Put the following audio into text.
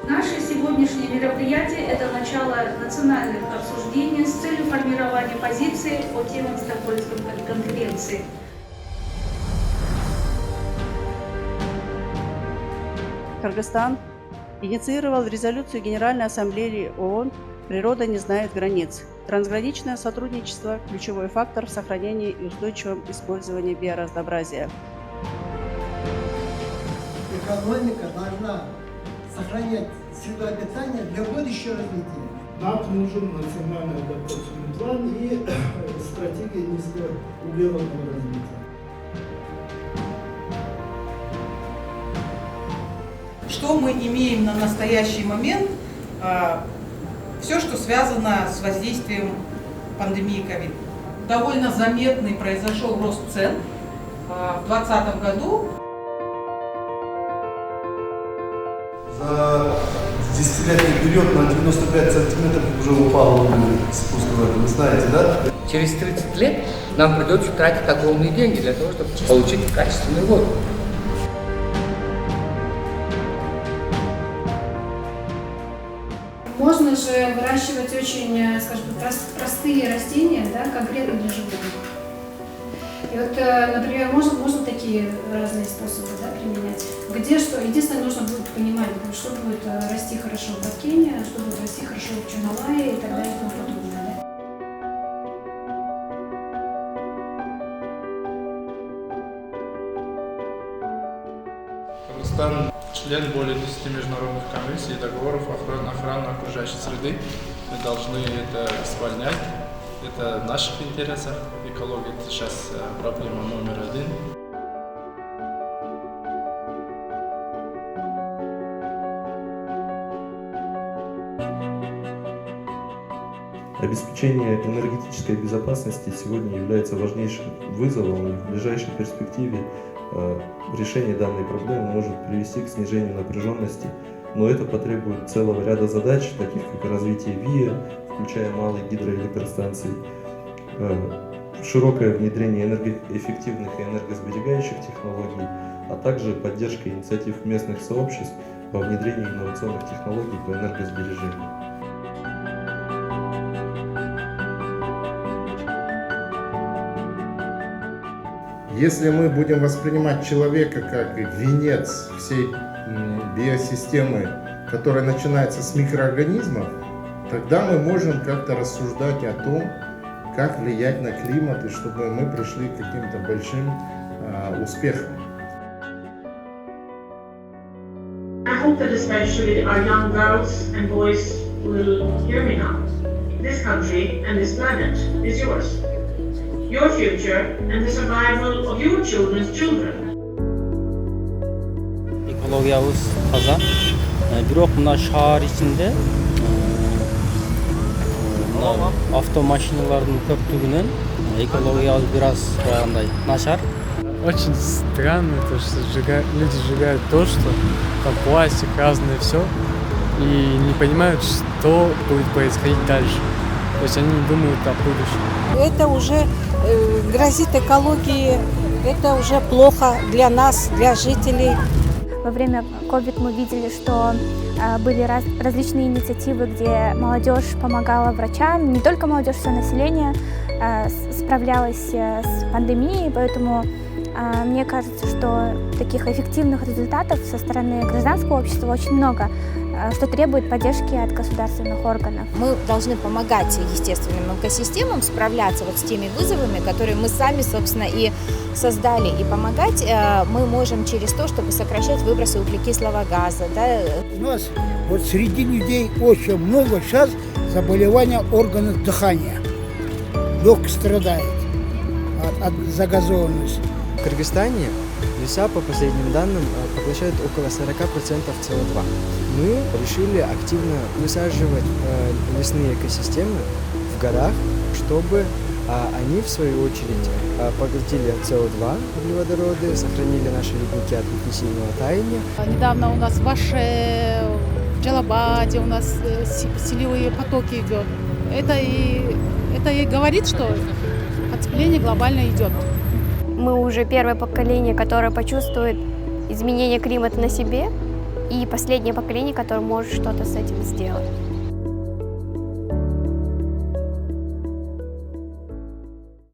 Наше сегодняшнее мероприятие – это начало национальных обсуждений с целью формирования позиции по темам Стокгольмской конференции. Кыргызстан инициировал резолюцию Генеральной Ассамблеи ООН «Природа не знает границ». Трансграничное сотрудничество – ключевой фактор в сохранении и устойчивом использовании биоразнообразия. Экономика должна сохранять среду обитания для будущего развития. Нам нужен национальный адаптационный план и стратегия низкоуглеродного развития. Что мы имеем на настоящий момент? Все, что связано с воздействием пандемии COVID. Довольно заметный произошел рост цен в 2020 году. За десятилетний период на 95 сантиметров уже упал спуск, вы знаете, да? Через 30 лет нам придется тратить огромные деньги для того, чтобы получить качественную воду. Можно же выращивать очень, скажем, простые растения, да, конкретно для животных. И вот, например, можно такие разные способы, да, применять. Где что? Единственное, нужно будет понимать, что будет расти хорошо в Баткене, что будет расти хорошо в Чорнолае и так далее и тому подобное. Да? Кыргызстан член более 10 международных конвенций и договоров охраны окружающей среды. Мы должны это исполнять. Это в наших интересах. Экология – это сейчас проблема номер один. Обеспечение энергетической безопасности сегодня является важнейшим вызовом, и в ближайшей перспективе решение данной проблемы может привести к снижению напряженности, но это потребует целого ряда задач, таких как развитие ВИА, включая малые гидроэлектростанции, широкое внедрение энергоэффективных и энергосберегающих технологий, а также поддержка инициатив местных сообществ во внедрении инновационных технологий по энергосбережению. Если мы будем воспринимать человека как венец всей биосистемы, которая начинается с микроорганизмов, тогда мы можем как-то рассуждать о том, как влиять на климат, и чтобы мы пришли к каким-то большим успехам. I hope that especially our young girls and boys will hear me now. This country and this planet is yours. Your future and the survival of your children's children. Экологиябыз таза. Бирок мына шаар ичинде автомашиналардын көптүгүнөн экологиябыз бир аз кандай начар. Очень странно то, что люди сжигают то, что там пластик, разное все, и не понимают, что будет происходить дальше. То есть они не думают о будущем. Это уже грозит экологии, это уже плохо для нас, для жителей. Во время COVID мы видели, что были различные инициативы, где молодежь помогала врачам, не только молодежь, все население справлялось с пандемией, поэтому мне кажется, что таких эффективных результатов со стороны гражданского общества очень много, что требует поддержки от государственных органов. Мы должны помогать естественным экосистемам справляться вот с теми вызовами, которые мы сами, собственно, и создали. И помогать мы можем через то, чтобы сокращать выбросы углекислого газа. Да. У нас вот среди людей очень много сейчас заболеваний органов дыхания. Легкие страдают от загазованности. В Кыргызстане леса, по последним данным, поглощают около 40% СО2. Мы решили активно высаживать лесные экосистемы в горах, чтобы они, в свою очередь, поглотили СО2, углеводороды, сохранили наши ледники от интенсивного таяния. Недавно у нас в Аше, в Джалабаде у нас селевые потоки идет. Это и говорит, что потепление глобально идет. Мы уже первое поколение, которое почувствует изменение климата на себе, и последнее поколение, которое может что-то с этим сделать.